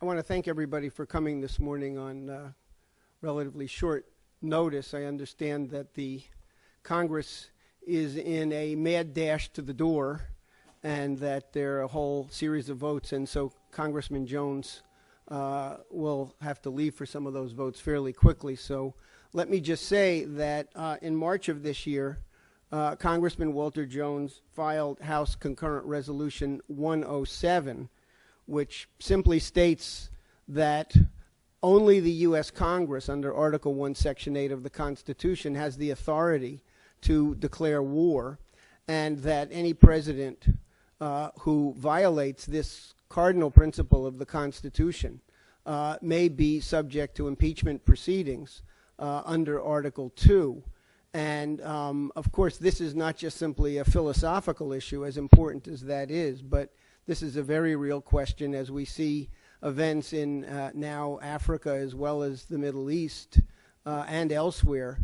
I want to thank everybody for coming this morning on relatively short notice. I understand that the Congress is in a mad dash to the door and that there are a whole series of votes, and so Congressman Jones will have to leave for some of those votes fairly quickly. So let me just say that in March of this year, Congressman Walter Jones filed House Concurrent Resolution 107, which simply states that only the U.S. Congress, under Article 1, Section 8 of the Constitution, has the authority to declare war, and that any president who violates this cardinal principle of the Constitution may be subject to impeachment proceedings under Article 2. And, of course, this is not just simply a philosophical issue, as important as that is, but this is a very real question as we see events in now Africa as well as the Middle East and elsewhere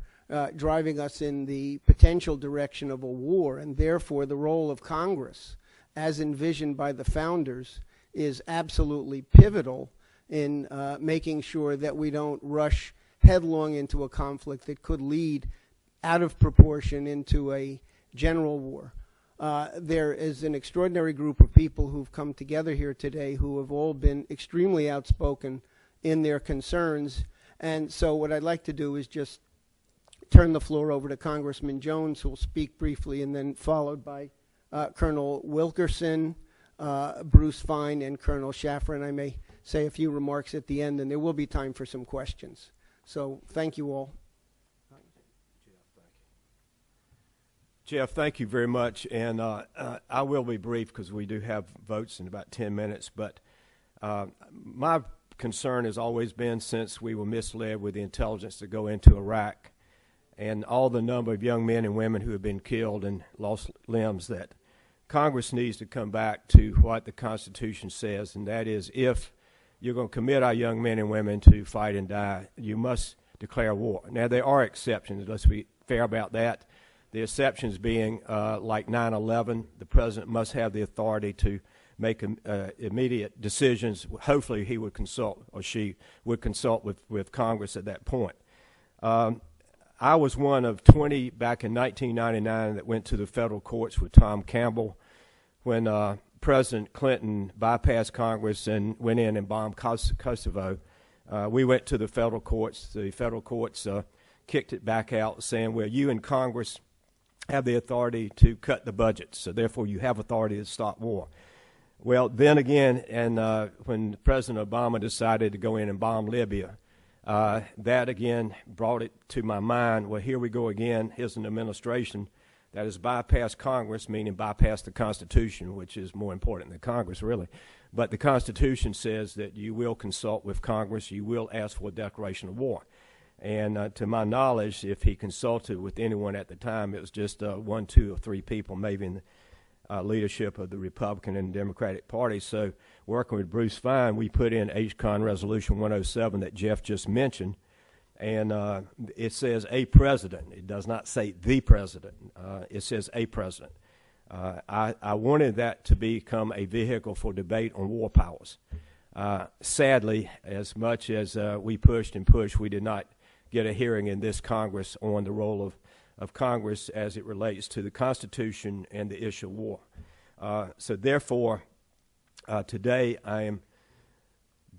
driving us in the potential direction of a war, and therefore the role of Congress, as envisioned by the founders, is absolutely pivotal in making sure that we don't rush headlong into a conflict that could lead out of proportion into a general war. There is an extraordinary group of people who've come together here today who have all been extremely outspoken in their concerns. And so what I'd like to do is just turn the floor over to Congressman Jones, who will speak briefly, and then followed by Colonel Wilkerson, Bruce Fine, and Colonel Schaffer. And I may say a few remarks at the end, and there will be time for some questions. So thank you all. Jeff, thank you very much, and I will be brief because we do have votes in about 10 minutes, but my concern has always been, since we were misled with the intelligence to go into Iraq and all the number of young men and women who have been killed and lost limbs, that Congress needs to come back to what the Constitution says, and that is, if you're going to commit our young men and women to fight and die, you must declare war. Now, there are exceptions. Let's be fair about that. The exceptions being like 9/11, the president must have the authority to make immediate decisions. Hopefully he would consult, or she would consult with Congress at that point. I was one of 20 back in 1999 that went to the federal courts with Tom Campbell when President Clinton bypassed Congress and went in and bombed Kosovo. We went to the federal courts. The federal courts kicked it back out, saying, well, you in Congress have the authority to cut the budget, so therefore you have authority to stop war. Well, then again, and when President Obama decided to go in and bomb Libya, that again brought it to my mind, well, here we go again. Here's an administration that has bypassed Congress, meaning bypassed the Constitution, which is more important than Congress, really. But the Constitution says that you will consult with Congress, you will ask for a declaration of war. And to my knowledge, if he consulted with anyone at the time, it was just 1, 2, or 3 people, maybe in the leadership of the Republican and Democratic Party. So working with Bruce Fine, we put in HCON Resolution 107 that Jeff just mentioned, and it says a president. It does not say the president. It says a president. I wanted that to become a vehicle for debate on war powers. Sadly, as much as we pushed and pushed, we did not get a hearing in this Congress on the role of Congress as it relates to the Constitution and the issue of war. So therefore, today I am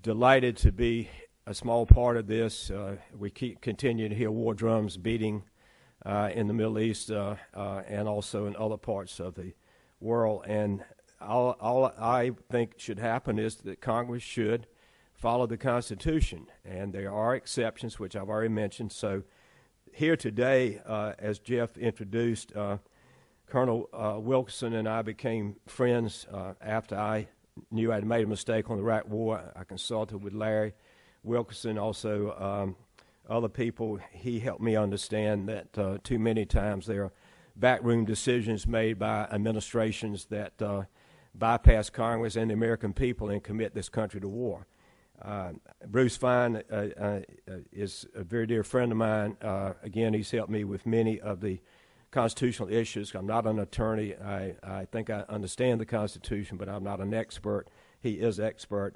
delighted to be a small part of this. We continue to hear war drums beating in the Middle East and also in other parts of the world. And all I think should happen is that Congress should follow the Constitution. And there are exceptions, which I've already mentioned. So here today, as Jeff introduced, Colonel Wilkerson and I became friends after I knew I'd made a mistake on the Iraq War. I consulted with Larry Wilkerson, also other people. He helped me understand that too many times there are backroom decisions made by administrations that bypass Congress and the American people and commit this country to war. Bruce Fine is a very dear friend of mine. Again, he's helped me with many of the constitutional issues. I'm not an attorney. I think I understand the Constitution, but I'm not an expert. He is expert.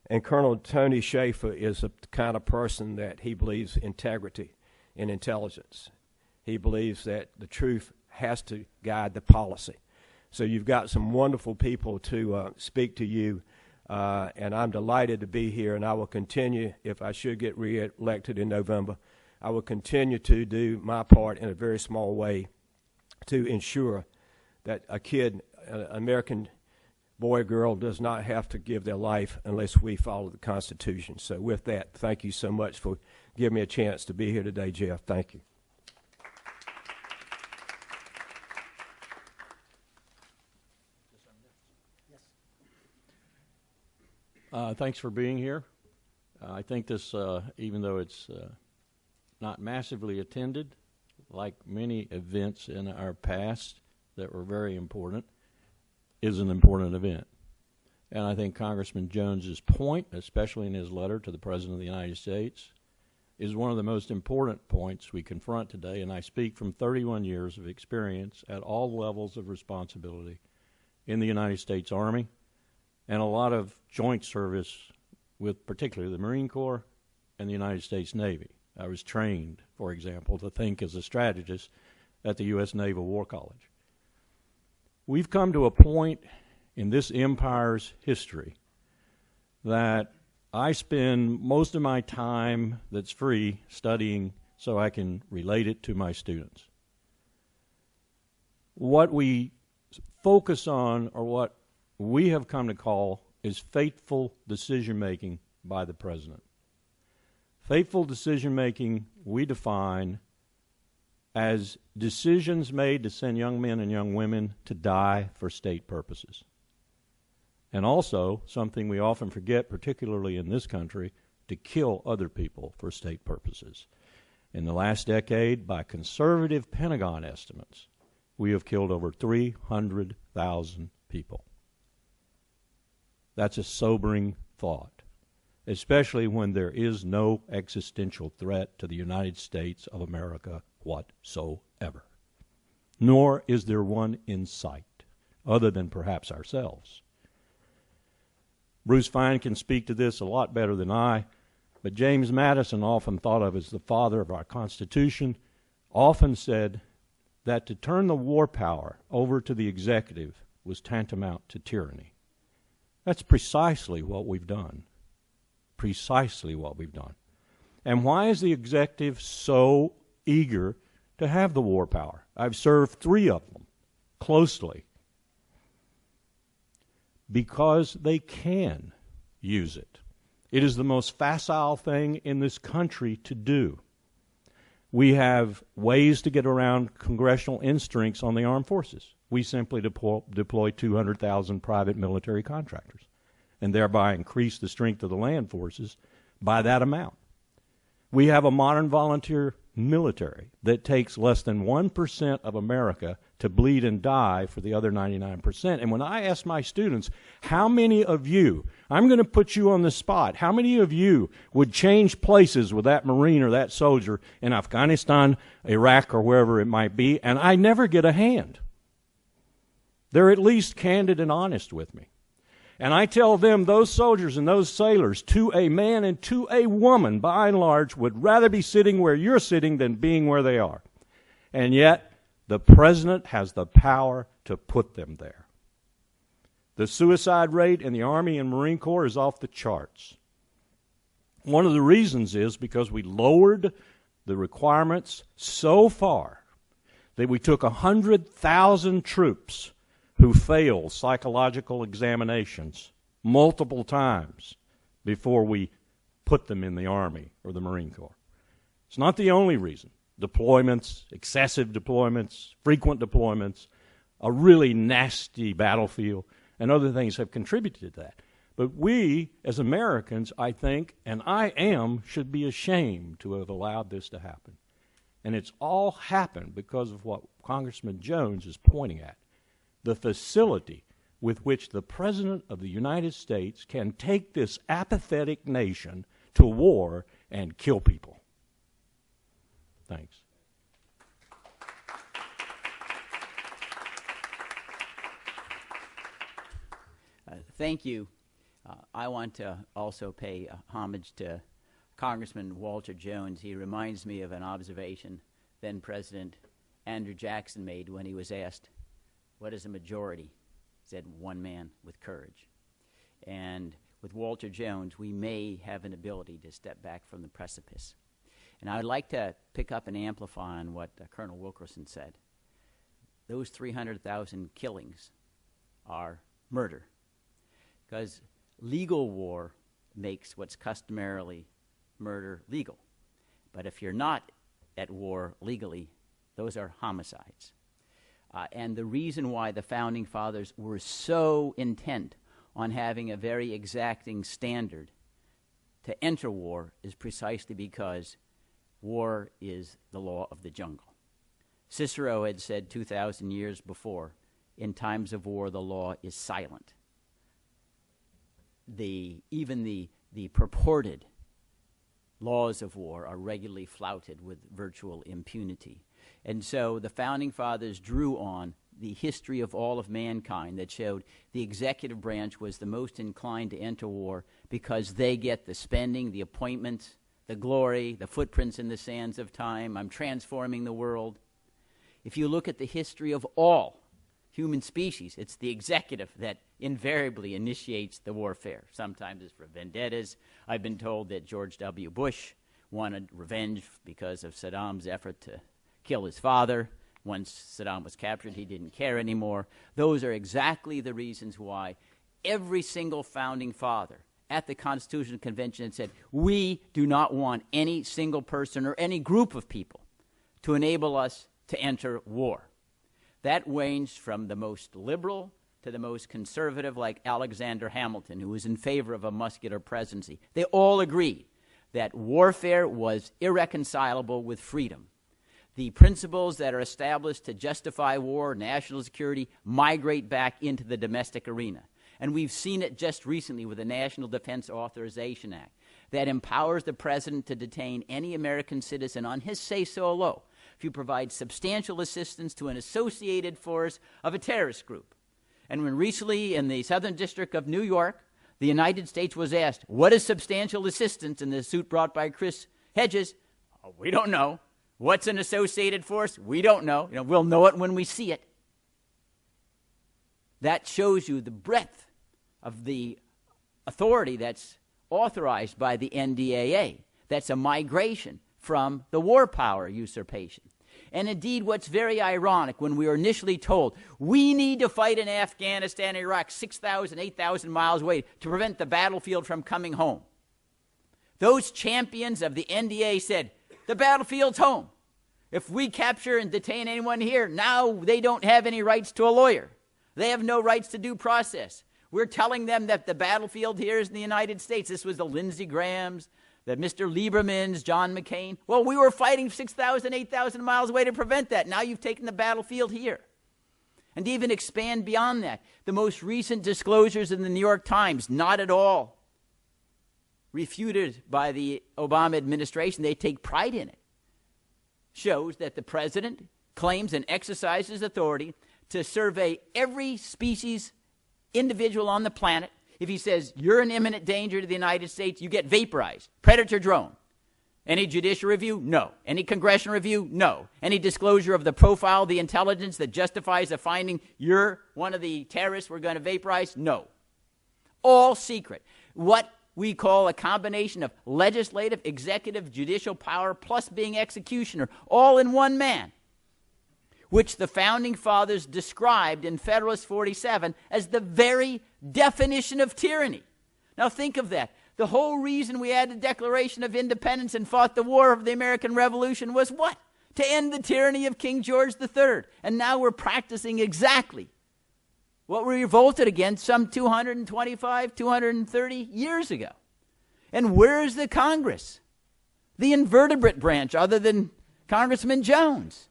And Colonel Tony Schaefer is the kind of person that he believes integrity and intelligence. He believes that the truth has to guide the policy. So you've got some wonderful people to speak to you, and I'm delighted to be here, and I will continue, if I should get re-elected in November, I will continue to do my part in a very small way to ensure that a kid, an American boy or girl, does not have to give their life unless we follow the Constitution. So with that, thank you so much for giving me a chance to be here today, Jeff. Thank you. Thanks for being here. I think this, even though it's not massively attended, like many events in our past that were very important, is an important event. And I think Congressman Jones's point, especially in his letter to the President of the United States, is one of the most important points we confront today. And I speak from 31 years of experience at all levels of responsibility in the United States Army and a lot of joint service with particularly the Marine Corps and the United States Navy. I was trained, for example, to think as a strategist at the U.S. Naval War College. We've come to a point in this empire's history that I spend most of my time that's free studying so I can relate it to my students. What we focus on, or what we have come to call, is faithful decision-making by the President. Faithful decision-making we define as decisions made to send young men and young women to die for state purposes. And also, something we often forget, particularly in this country, to kill other people for state purposes. In the last decade, by conservative Pentagon estimates, we have killed over 300,000 people. That's a sobering thought, especially when there is no existential threat to the United States of America whatsoever. Nor is there one in sight, other than perhaps ourselves. Bruce Fine can speak to this a lot better than I, but James Madison, often thought of as the father of our Constitution, often said that to turn the war power over to the executive was tantamount to tyranny. That's precisely what we've done. Precisely what we've done. And why is the executive so eager to have the war power? I've served 3 of them closely. Because they can use it. It is the most facile thing in this country to do. We have ways to get around congressional instincts on the armed forces. We simply deploy 200,000 private military contractors and thereby increase the strength of the land forces by that amount. We have a modern volunteer military that takes less than 1% of America to bleed and die for the other 99%. And when I ask my students, how many of you, I'm going to put you on the spot, how many of you would change places with that Marine or that soldier in Afghanistan, Iraq, or wherever it might be, and I never get a hand. They're at least candid and honest with me. And I tell them those soldiers and those sailors, to a man and to a woman, by and large, would rather be sitting where you're sitting than being where they are. And yet, the President has the power to put them there. The suicide rate in the Army and Marine Corps is off the charts. One of the reasons is because we lowered the requirements so far that we took 100,000 troops who failed psychological examinations multiple times before we put them in the Army or the Marine Corps. It's not the only reason. Deployments, excessive deployments, frequent deployments, a really nasty battlefield, and other things have contributed to that. But we, as Americans, I think, and I am, should be ashamed to have allowed this to happen. And it's all happened because of what Congressman Jones is pointing at. The facility with which the President of the United States can take this apathetic nation to war and kill people. Thanks. Thank you. I want to also pay homage to Congressman Walter Jones. He reminds me of an observation then President Andrew Jackson made when he was asked, what is a majority? He said, one man with courage. And with Walter Jones, we may have an ability to step back from the precipice. And I would like to pick up and amplify on what Colonel Wilkerson said. Those 300,000 killings are murder, because legal war makes what's customarily murder legal. But if you're not at war legally, those are homicides. And the reason why the Founding Fathers were so intent on having a very exacting standard to enter war is precisely because war is the law of the jungle. Cicero had said 2,000 years before, in times of war, the law is silent. Even the purported laws of war are regularly flouted with virtual impunity. And so the Founding Fathers drew on the history of all of mankind that showed the executive branch was the most inclined to enter war because they get the spending, the appointments, the glory, the footprints in the sands of time. I'm transforming the world. If you look at the history of all human species, it's the executive that invariably initiates the warfare. Sometimes it's for vendettas. I've been told that George W. Bush wanted revenge because of Saddam's effort to kill his father. Once Saddam was captured, he didn't care anymore. Those are exactly the reasons why every single founding father at the Constitutional Convention had said, we do not want any single person or any group of people to enable us to enter war. That ranged from the most liberal to the most conservative, like Alexander Hamilton, who was in favor of a muscular presidency. They all agreed that warfare was irreconcilable with freedom. The principles that are established to justify war, national security, migrate back into the domestic arena. And we've seen it just recently with the National Defense Authorization Act that empowers the president to detain any American citizen on his say-so alone if you provide substantial assistance to an associated force of a terrorist group. And when recently in the Southern District of New York, the United States was asked, what is substantial assistance in the suit brought by Chris Hedges? Oh, we don't know. What's an associated force? We don't know. We'll know it when we see it. That shows you the breadth of the authority that's authorized by the NDAA. That's a migration from the war power usurpation. And indeed, what's very ironic, when we were initially told, we need to fight in Afghanistan and Iraq 6,000, 8,000 miles away to prevent the battlefield from coming home. Those champions of the NDAA said, the battlefield's home. If we capture and detain anyone here, now they don't have any rights to a lawyer. They have no rights to due process. We're telling them that the battlefield here is in the United States. This was the Lindsey Grahams, the Mr. Liebermans, John McCain. Well, we were fighting 6,000, 8,000 miles away to prevent that. Now you've taken the battlefield here. And to even expand beyond that, the most recent disclosures in the New York Times, not at all refuted by the Obama administration, they take pride in it, shows that the president claims and exercises authority to survey every species individual on the planet. If he says, you're an imminent danger to the United States, you get vaporized. Predator drone. Any judicial review? No. Any congressional review? No. Any disclosure of the profile of the intelligence that justifies a finding you're one of the terrorists we're going to vaporize? No. All secret. What we call a combination of legislative, executive, judicial power, plus being executioner, all in one man, which the Founding Fathers described in Federalist 47 as the very definition of tyranny. Now think of that. The whole reason we had the Declaration of Independence and fought the War of the American Revolution was what? To end the tyranny of King George III. And now we're practicing exactly what we revolted against some 225, 230 years ago. And where is the Congress? The invertebrate branch, other than Congressman Jones.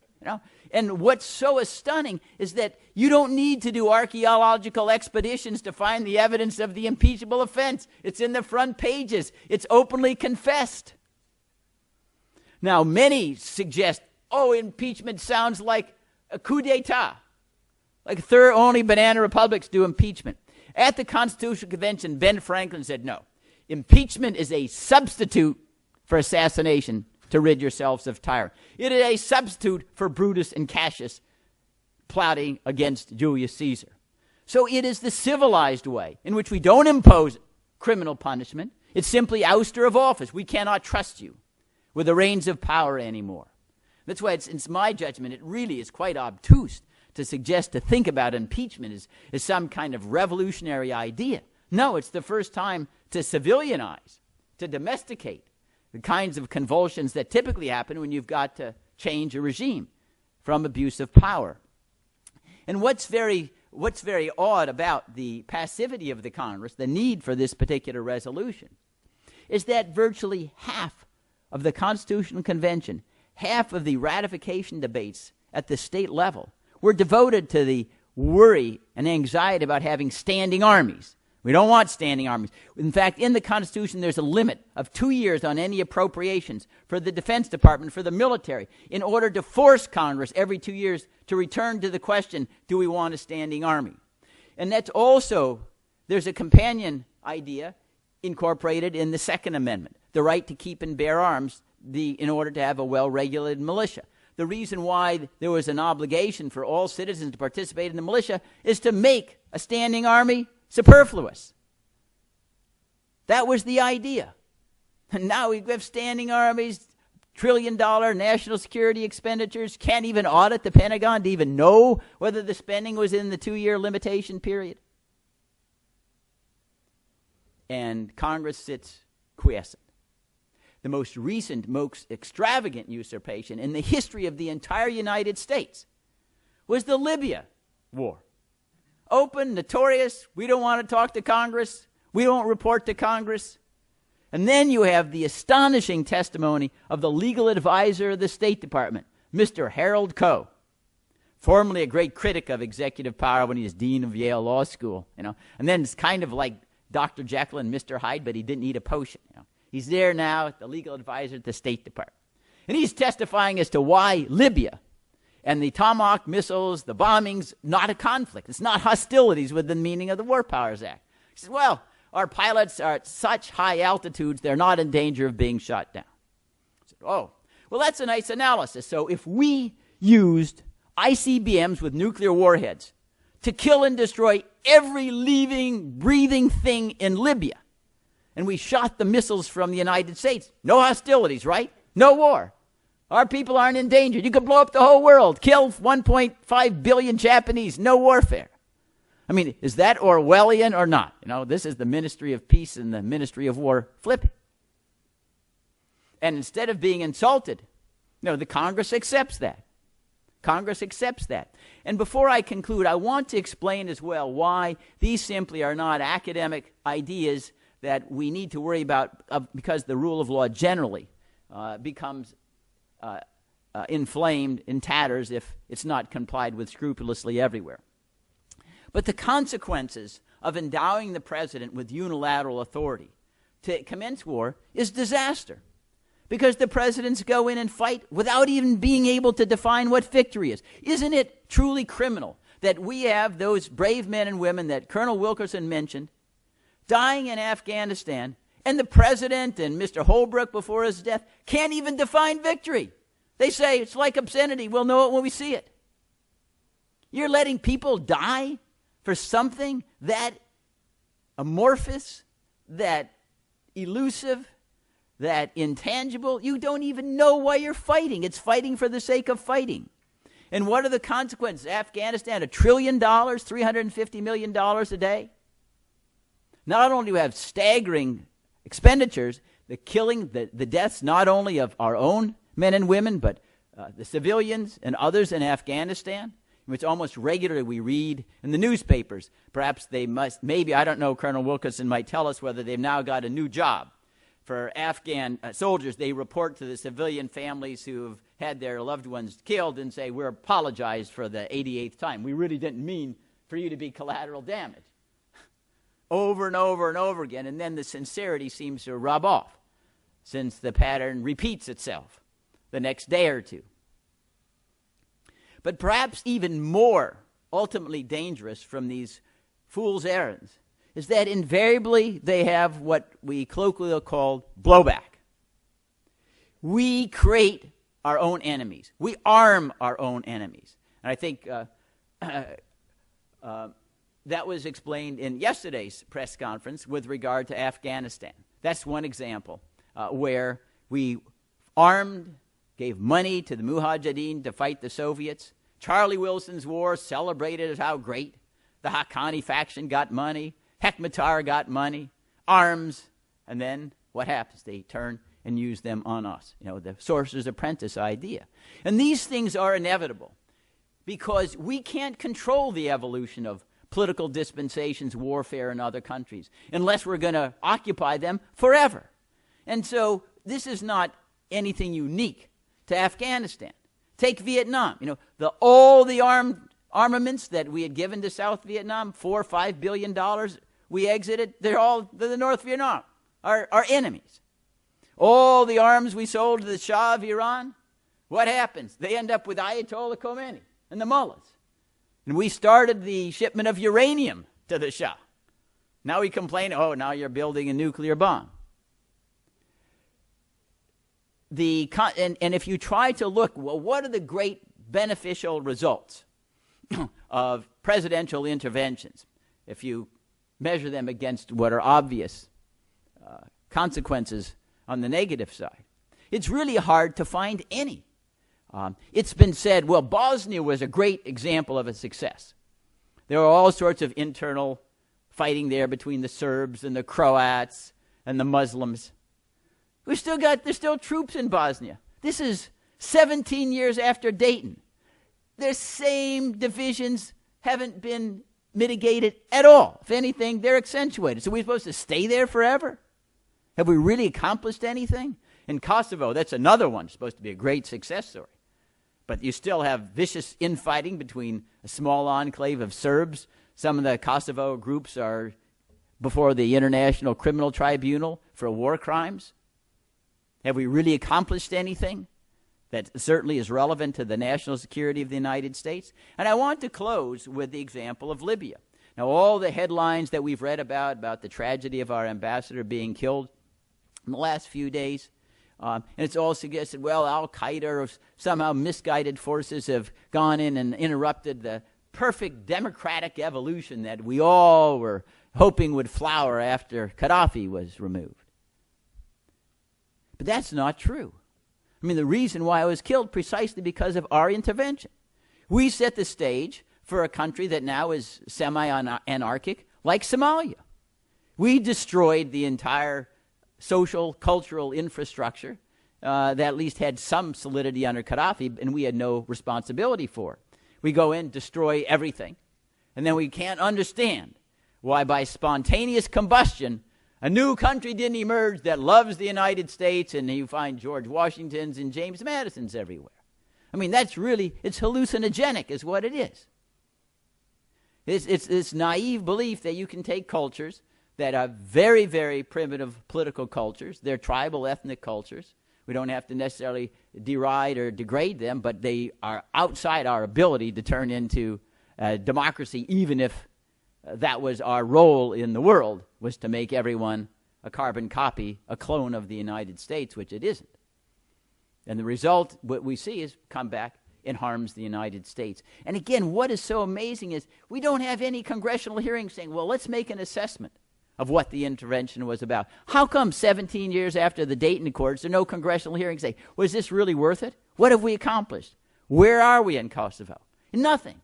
And what's so stunning is that you don't need to do archaeological expeditions to find the evidence of the impeachable offense. It's in the front pages. It's openly confessed. Now, many suggest, impeachment sounds like a coup d'etat. Like only banana republics do impeachment. At the Constitutional Convention, Ben Franklin said, no, impeachment is a substitute for assassination to rid yourselves of tyranny. It is a substitute for Brutus and Cassius plotting against Julius Caesar. So it is the civilized way in which we don't impose criminal punishment. It's simply ouster of office. We cannot trust you with the reins of power anymore. That's why it's my judgment, it really is quite obtuse to suggest, to think about impeachment as some kind of revolutionary idea. No, it's the first time to civilianize, to domesticate the kinds of convulsions that typically happen when you've got to change a regime from abuse of power. And what's very odd about the passivity of the Congress, the need for this particular resolution, is that virtually half of the Constitutional Convention, half of the ratification debates at the state level were devoted to the worry and anxiety about having standing armies. We don't want standing armies. In fact, in the Constitution, there's a limit of 2 years on any appropriations for the Defense Department, for the military, in order to force Congress every 2 years to return to the question, do we want a standing army? And that's also, there's a companion idea incorporated in the Second Amendment, the right to keep and bear arms in order to have a well-regulated militia. The reason why there was an obligation for all citizens to participate in the militia is to make a standing army superfluous. That was the idea. And now we have standing armies, trillion-dollar national security expenditures, can't even audit the Pentagon to even know whether the spending was in the 2-year limitation period. And Congress sits quiescent. The most recent, most extravagant usurpation in the history of the entire United States was the Libya war. Open, notorious, we don't want to talk to Congress, we don't report to Congress. And then you have the astonishing testimony of the legal advisor of the State Department, Mr. Harold Koh, formerly a great critic of executive power when he was dean of Yale Law School, and then it's kind of like Dr. Jekyll and Mr. Hyde, but he didn't need a potion, He's there now, the legal advisor at the State Department. And he's testifying as to why Libya and the Tomahawk missiles, the bombings, not a conflict. It's not hostilities within the meaning of the War Powers Act. He says, well, our pilots are at such high altitudes, they're not in danger of being shot down. I said, oh, well, that's a nice analysis. So if we used ICBMs with nuclear warheads to kill and destroy every living, breathing thing in Libya, and we shot the missiles from the United States, no hostilities, right? No war. Our people aren't endangered. You could blow up the whole world, kill 1.5 billion Japanese, no warfare. I mean, is that Orwellian or not? This is the Ministry of Peace and the Ministry of War flipping. And instead of being insulted, the Congress accepts that. Congress accepts that. And before I conclude, I want to explain as well why these simply are not academic ideas that we need to worry about because the rule of law generally becomes inflamed in tatters if it's not complied with scrupulously everywhere. But the consequences of endowing the president with unilateral authority to commence war is disaster, because the presidents go in and fight without even being able to define what victory is. Isn't it truly criminal that we have those brave men and women that Colonel Wilkerson mentioned dying in Afghanistan, and the president and Mr. Holbrooke before his death can't even define victory? They say it's like obscenity. We'll know it when we see it. You're letting people die for something that amorphous, that elusive, that intangible. You don't even know why you're fighting. It's fighting for the sake of fighting. And what are the consequences? Afghanistan, $1 trillion, $350 million a day. Not only do we have staggering expenditures, the killing, the deaths not only of our own men and women, but the civilians and others in Afghanistan, which almost regularly we read in the newspapers. Perhaps they must, maybe, I don't know, Colonel Wilkerson might tell us whether they've now got a new job. For Afghan soldiers, they report to the civilian families who have had their loved ones killed and say, we're apologized for the 88th time. We really didn't mean for you to be collateral damage. Over and over and over again, and then the sincerity seems to rub off since the pattern repeats itself the next day or two. But perhaps even more ultimately dangerous from these fool's errands is that invariably they have what we colloquially call blowback. We create our own enemies. We arm our own enemies. And I think that was explained in yesterday's press conference with regard to Afghanistan. That's one example where we armed, gave money to the Mujahideen to fight the Soviets. Charlie Wilson's war celebrated as how great. The Haqqani faction got money. Hekmatyar got money, arms, and then what happens? They turn and use them on us. You know, the sorcerer's apprentice idea. And these things are inevitable because we can't control the evolution of political dispensations, warfare in other countries, unless we're going to occupy them forever. And so this is not anything unique to Afghanistan. Take Vietnam. You know, all the armaments that we had given to South Vietnam, $4 or $5 billion we exited, they're the North Vietnam, our enemies. All the arms we sold to the Shah of Iran, what happens? They end up with Ayatollah Khomeini and the mullahs. And we started the shipment of uranium to the Shah. Now we complain, oh, now you're building a nuclear bomb. And if you try to look, well, what are the great beneficial results of presidential interventions, if you measure them against what are obvious consequences on the negative side, it's really hard to find any. It's been said, well, Bosnia was a great example of a success. There were all sorts of internal fighting there between the Serbs and the Croats and the Muslims. There's still troops in Bosnia. This is 17 years after Dayton. Their same divisions haven't been mitigated at all. If anything, they're accentuated. So we're supposed to stay there forever? Have we really accomplished anything? In Kosovo, that's another one, supposed to be a great success story. But you still have vicious infighting between a small enclave of Serbs. Some of the Kosovo groups are before the International Criminal Tribunal for war crimes. Have we really accomplished anything that certainly is relevant to the national security of the United States? And I want to close with the example of Libya. Now, all the headlines that we've read about the tragedy of our ambassador being killed in the last few days, and it's all suggested, well, Al-Qaeda or somehow misguided forces have gone in and interrupted the perfect democratic evolution that we all were hoping would flower after Gaddafi was removed. But that's not true. I mean, the reason why I was killed precisely because of our intervention. We set the stage for a country that now is semi-anarchic, like Somalia. We destroyed the entire social, cultural infrastructure that at least had some solidity under Gaddafi, and we had no responsibility for it. We go in, destroy everything, and then we can't understand why by spontaneous combustion a new country didn't emerge that loves the United States, and you find George Washingtons and James Madisons everywhere. I mean, it's hallucinogenic is what it is. It's this naive belief that you can take cultures that are very, very primitive political cultures. They're tribal, ethnic cultures. We don't have to necessarily deride or degrade them, but they are outside our ability to turn into democracy, even if that was our role in the world, was to make everyone a carbon copy, a clone of the United States, which it isn't. And the result, what we see, is come back and harms the United States. And again, what is so amazing is we don't have any congressional hearings saying, well, let's make an assessment of what the intervention was about. How come 17 years after the Dayton Accords, there are no congressional hearings saying, was this really worth it? What have we accomplished? Where are we in Kosovo? Nothing.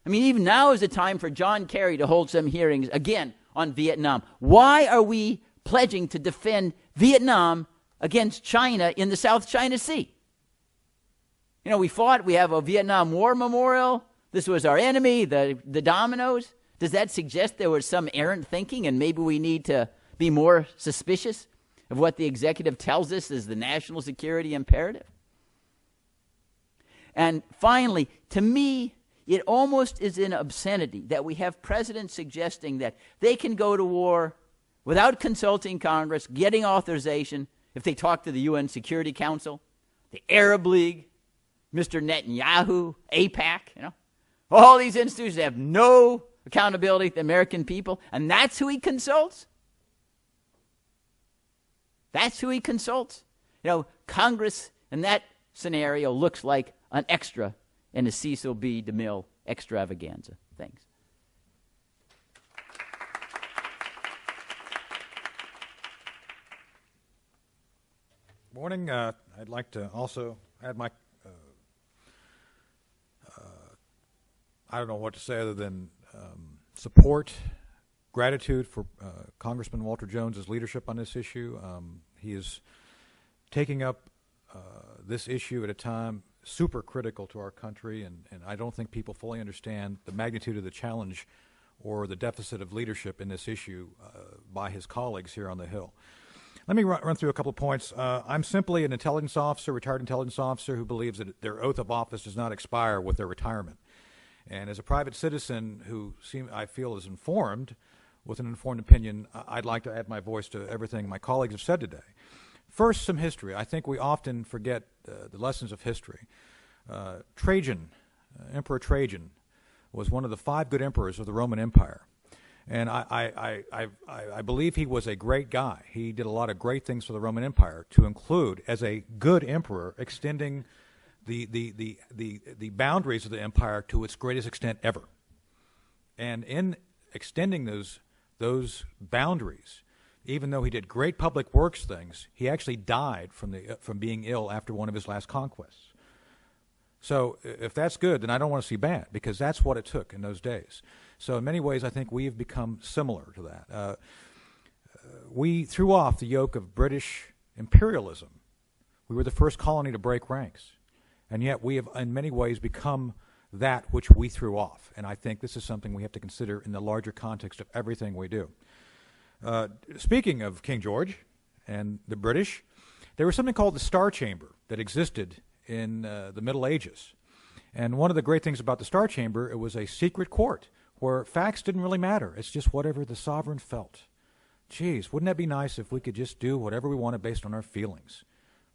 I mean, even now is the time for John Kerry to hold some hearings, again, on Vietnam. Why are we pledging to defend Vietnam against China in the South China Sea? You know, we have a Vietnam War memorial. This was our enemy, the dominoes. Does that suggest there was some errant thinking and maybe we need to be more suspicious of what the executive tells us is the national security imperative? And finally, to me, it almost is an obscenity that we have presidents suggesting that they can go to war without consulting Congress, getting authorization, if they talk to the UN Security Council, the Arab League, Mr. Netanyahu, AIPAC, all these institutions have no accountability to the American people, and that's who he consults? That's who he consults? You know, Congress in that scenario looks like an extra in a Cecil B. DeMille extravaganza. Thanks. Morning. I'd like to also add my, I don't know what to say other than support, gratitude for Congressman Walter Jones's leadership on this issue. He is taking up this issue at a time super critical to our country, and I don't think people fully understand the magnitude of the challenge or the deficit of leadership in this issue by his colleagues here on the Hill. Let me run through a couple of points. I'm simply an intelligence officer, retired intelligence officer, who believes that their oath of office does not expire with their retirement. And as a private citizen who I feel is informed, with an informed opinion, I'd like to add my voice to everything my colleagues have said today. First, some history. I think we often forget the lessons of history. Trajan, Emperor Trajan, was one of the 5 good emperors of the Roman Empire. And I believe he was a great guy. He did a lot of great things for the Roman Empire, to include, as a good emperor, extending the boundaries of the empire to its greatest extent ever. And in extending those boundaries, even though he did great public works things, he actually died from being ill after one of his last conquests. So if that's good, then I don't want to see bad, because that's what it took in those days. So in many ways, I think we've become similar to that. We threw off the yoke of British imperialism. We were the first colony to break ranks. And yet we have, in many ways, become that which we threw off. And I think this is something we have to consider in the larger context of everything we do. Speaking of King George and the British, there was something called the Star Chamber that existed in the Middle Ages. And one of the great things about the Star Chamber, it was a secret court where facts didn't really matter. It's just whatever the sovereign felt. Geez, wouldn't that be nice if we could just do whatever we wanted based on our feelings?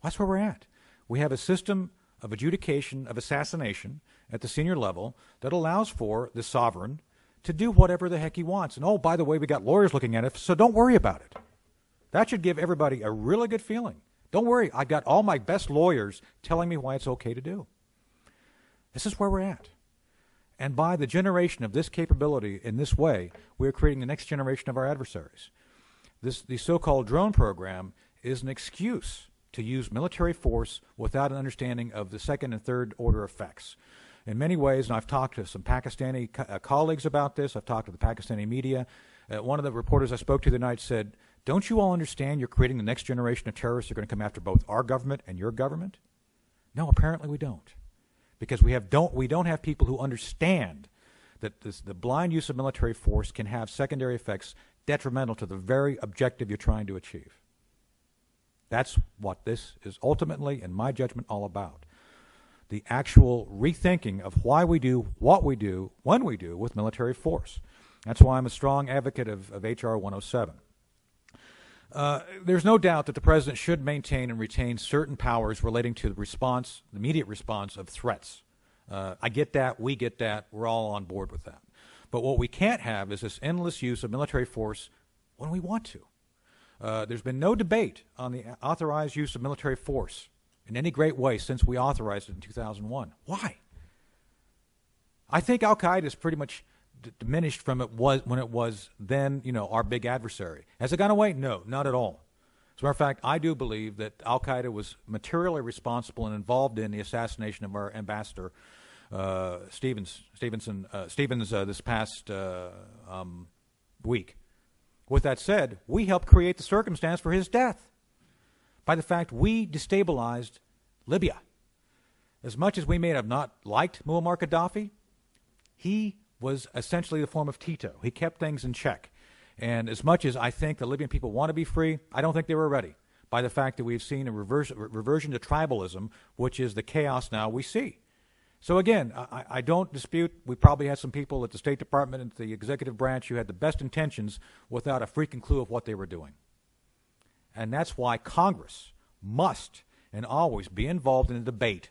That's where we're at. We have a system of adjudication of assassination at the senior level that allows for the sovereign to do whatever the heck he wants. And oh, by the way, we got lawyers looking at it, so don't worry about it. That should give everybody a really good feeling. Don't worry, I got all my best lawyers telling me why it's okay to do. This is where we're at. And by the generation of this capability in this way, we're creating the next generation of our adversaries. The so-called drone program is an excuse to use military force without an understanding of the second and third order effects. In many ways, and I've talked to some Pakistani colleagues about this, I've talked to the Pakistani media. One of the reporters I spoke to the night said, "Don't you all understand you're creating the next generation of terrorists who are going to come after both our government and your government?" No, apparently we don't. Because we don't have people who understand that the blind use of military force can have secondary effects detrimental to the very objective you're trying to achieve. That's what this is ultimately, in my judgment, all about. The actual rethinking of why we do what we do, when we do, with military force. That's why I'm a strong advocate of H.R. 107. There's no doubt that the president should maintain and retain certain powers relating to the response, the immediate response of threats. I get that. We get that. We're all on board with that. But what we can't have is this endless use of military force when we want to. There's been no debate on the authorized use of military force in any great way since we authorized it in 2001. Why? I think al-Qaeda is pretty much diminished from when it was then, our big adversary. Has it gone away? No, not at all. As a matter of fact, I do believe that al-Qaeda was materially responsible and involved in the assassination of our ambassador, Stevens this past week. With that said, we helped create the circumstance for his death by the fact we destabilized Libya. As much as we may have not liked Muammar Gaddafi, he was essentially the form of Tito. He kept things in check. And as much as I think the Libyan people want to be free, I don't think they were ready by the fact that we've seen a reversion to tribalism, which is the chaos now we see. So again, I don't dispute we probably had some people at the State Department and the executive branch who had the best intentions without a freaking clue of what they were doing. And that's why Congress must and always be involved in a debate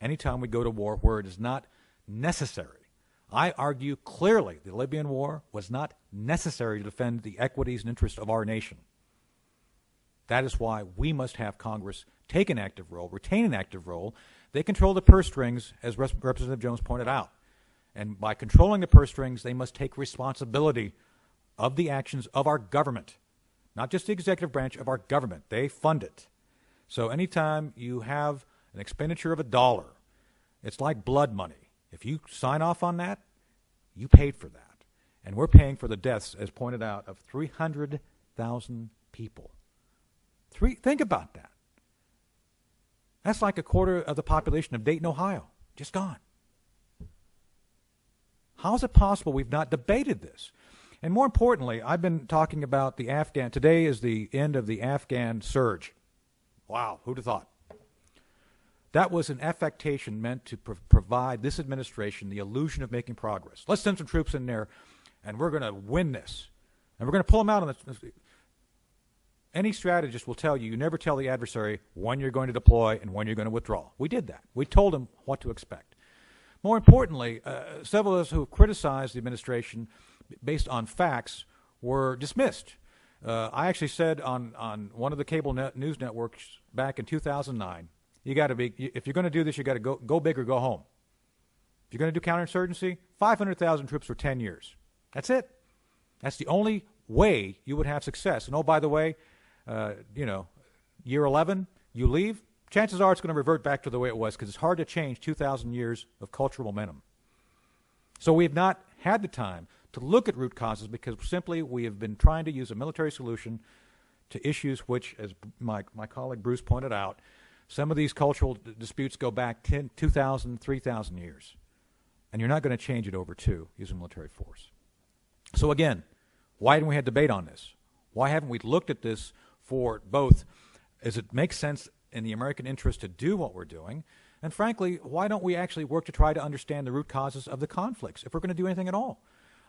anytime we go to war where it is not necessary. I argue clearly the Libyan war was not necessary to defend the equities and interests of our nation. That is why we must have Congress take an active role, retain an active role. They control the purse strings, as Representative Jones pointed out. And by controlling the purse strings, they must take responsibility of the actions of our government, not just the executive branch of our government. They fund it. So anytime you have an expenditure of $1, it's like blood money. If you sign off on that, you paid for that. And we're paying for the deaths, as pointed out, of 300,000 people. Think about that. That's like a quarter of the population of Dayton, Ohio, just gone. How is it possible we've not debated this? And more importantly, I've been talking about the Afghan. Today is the end of the Afghan surge. Wow, who'd have thought? That was an affectation meant to provide this administration the illusion of making progress. Let's send some troops in there, and we're going to win this. And we're going to pull them out on the... Any strategist will tell you, you never tell the adversary when you're going to deploy and when you're going to withdraw. We did that. We told them what to expect. More importantly, several of us who have criticized the administration based on facts were dismissed. I actually said on one of the cable news networks back in 2009, you got to be, if you're going to do this, you got to go big or go home. If you're going to do counterinsurgency, 500,000 troops for 10 years. That's it. That's the only way you would have success. And oh, by the way, year 11, you leave, chances are it's going to revert back to the way it was, because it's hard to change 2,000 years of cultural momentum. So we have not had the time to look at root causes, because simply we have been trying to use a military solution to issues which, as my colleague Bruce pointed out, some of these cultural disputes go back 2,000, 3,000 years. And you're not going to change it over using military force. So again, why didn't we have debate on this? Why haven't we looked at this for both, as it makes sense in the American interest to do what we're doing, and frankly, why don't we actually work to try to understand the root causes of the conflicts if we're going to do anything at all?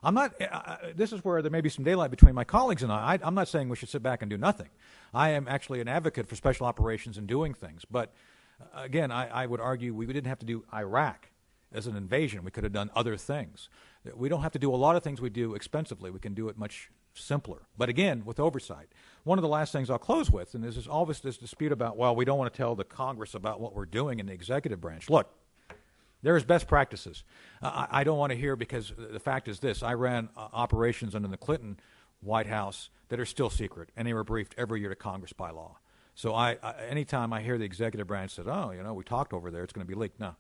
I'm not, this is where there may be some daylight between my colleagues and I. I'm not saying we should sit back and do nothing. I am actually an advocate for special operations and doing things. But again, I would argue we didn't have to do Iraq as an invasion. We could have done other things. We don't have to do a lot of things we do expensively. We can do it much simpler. But again, with oversight. One of the last things I'll close with, and there's always this dispute about, well, we don't want to tell the Congress about what we're doing in the executive branch. Look, there's best practices. I don't want to hear, because the fact is this. I ran operations under the Clinton White House that are still secret, and they were briefed every year to Congress by law. So anytime I hear the executive branch says, oh, we talked over there, it's going to be leaked. No,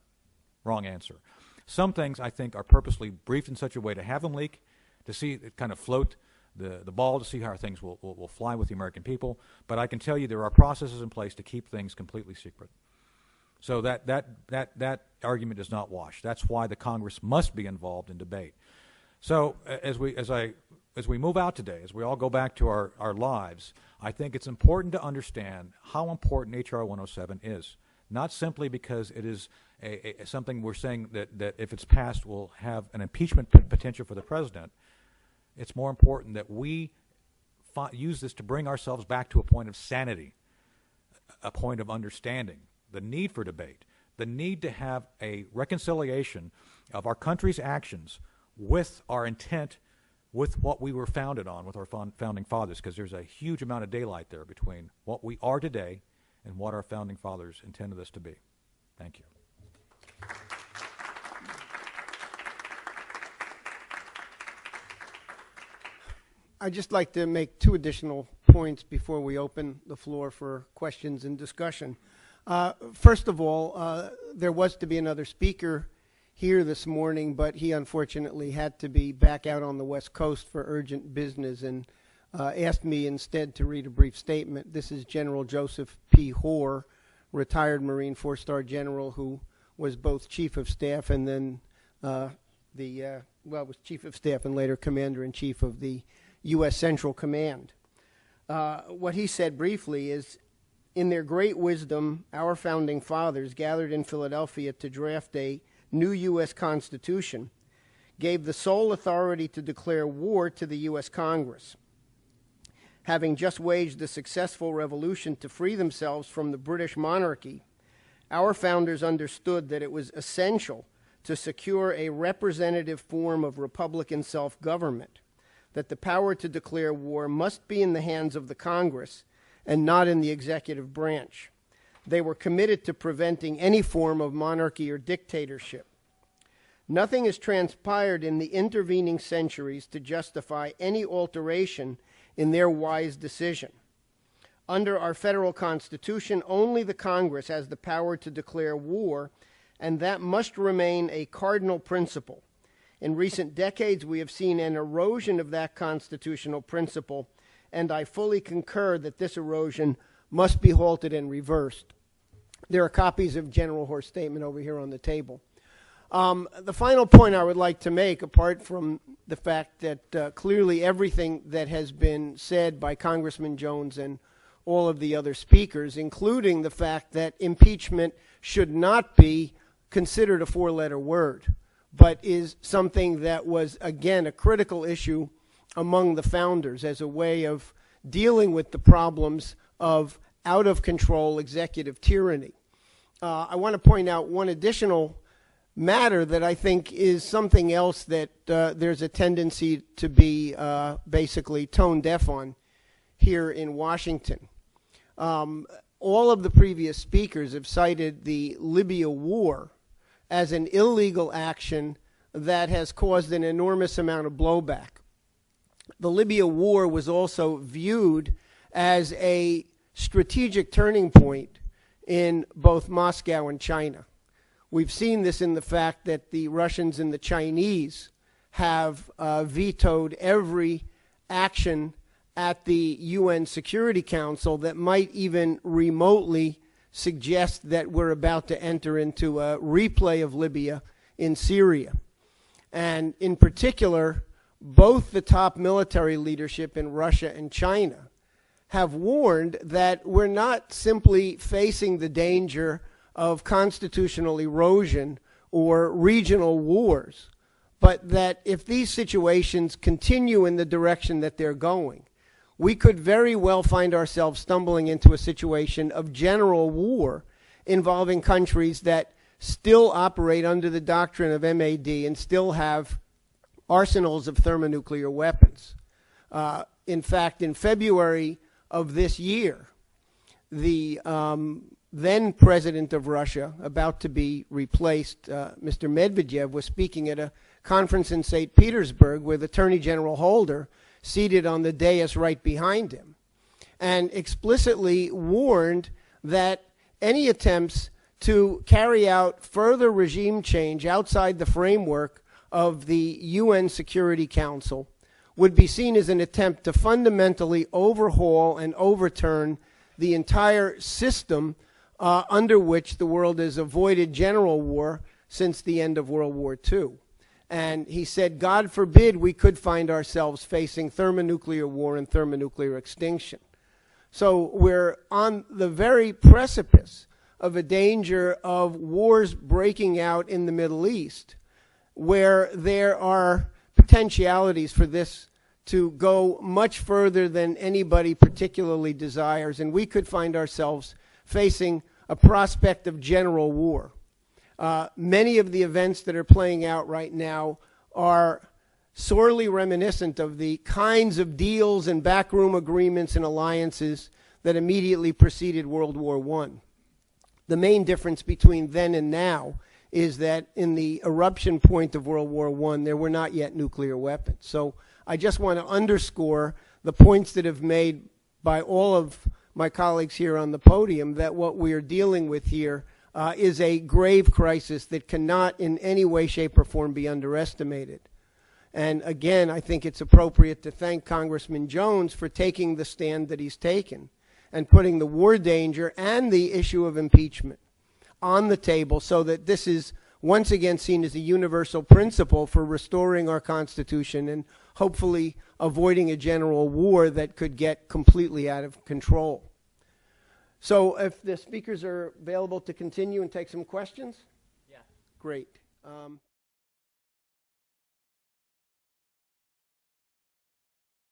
wrong answer. Some things I think are purposely briefed in such a way to have them leak, to see it kind of float the ball, to see how things will fly with the American people. But I can tell you there are processes in place to keep things completely secret. So that argument does not wash. That's why the Congress must be involved in debate. So as we move out today, as we all go back to our lives, I think it's important to understand how important H.R. 107 is. Not simply because it is something we're saying that if it's passed will have an impeachment potential for the president. It's more important that we use this to bring ourselves back to a point of sanity, a point of understanding, the need for debate, the need to have a reconciliation of our country's actions with our intent, with what we were founded on, with our founding fathers, because there's a huge amount of daylight there between what we are today and what our founding fathers intended us to be. Thank you. I'd just like to make two additional points before we open the floor for questions and discussion. First of all, there was to be another speaker here this morning, but he unfortunately had to be back out on the West Coast for urgent business and asked me instead to read a brief statement. This is General Joseph P. Hoare, retired Marine four-star general who was both Chief of Staff and then was Chief of Staff and later Commander-in-Chief of the U.S. Central Command. What he said briefly is, in their great wisdom, our founding fathers gathered in Philadelphia to draft a new U.S. Constitution, gave the sole authority to declare war to the U.S. Congress. Having just waged a successful revolution to free themselves from the British monarchy, our founders understood that it was essential to secure a representative form of Republican self-government, that the power to declare war must be in the hands of the Congress and not in the executive branch. They were committed to preventing any form of monarchy or dictatorship. Nothing has transpired in the intervening centuries to justify any alteration in their wise decision. Under our federal Constitution, only the Congress has the power to declare war, and that must remain a cardinal principle. In recent decades, we have seen an erosion of that constitutional principle, and I fully concur that this erosion must be halted and reversed. There are copies of General Hoar's statement over here on the table. The final point I would like to make, apart from the fact that clearly everything that has been said by Congressman Jones and all of the other speakers, including the fact that impeachment should not be considered a four-letter word, but is something that was, again, a critical issue among the founders as a way of dealing with the problems of out-of-control executive tyranny. I want to point out one additional matter that I think is something else that there's a tendency to be basically tone deaf on here in Washington. All of the previous speakers have cited the Libya war as an illegal action that has caused an enormous amount of blowback. The Libya war was also viewed as a strategic turning point in both Moscow and China. We've seen this in the fact that the Russians and the Chinese have vetoed every action at the UN Security Council that might even remotely suggest that we're about to enter into a replay of Libya in Syria. And in particular, both the top military leadership in Russia and China have warned that we're not simply facing the danger of constitutional erosion or regional wars, but that if these situations continue in the direction that they're going, we could very well find ourselves stumbling into a situation of general war involving countries that still operate under the doctrine of MAD and still have arsenals of thermonuclear weapons. In fact, in February of this year, the then president of Russia, about to be replaced, Mr. Medvedev, was speaking at a conference in St. Petersburg with Attorney General Holder seated on the dais right behind him, and explicitly warned that any attempts to carry out further regime change outside the framework of the UN Security Council would be seen as an attempt to fundamentally overhaul and overturn the entire system under which the world has avoided general war since the end of World War II. And he said, God forbid we could find ourselves facing thermonuclear war and thermonuclear extinction. So we're on the very precipice of a danger of wars breaking out in the Middle East, where there are potentialities for this to go much further than anybody particularly desires, and we could find ourselves facing a prospect of general war. Many of the events that are playing out right now are sorely reminiscent of the kinds of deals and backroom agreements and alliances that immediately preceded World War I. The main difference between then and now is that in the eruption point of World War I, there were not yet nuclear weapons. So I just want to underscore the points that have made by all of my colleagues here on the podium, that what we are dealing with here is a grave crisis that cannot in any way, shape, or form be underestimated. And again, I think it's appropriate to thank Congressman Jones for taking the stand that he's taken and putting the war danger and the issue of impeachment on the table so that this is once again seen as a universal principle for restoring our Constitution and hopefully avoiding a general war that could get completely out of control. So if the speakers are available to continue and take some questions? Yeah. Great.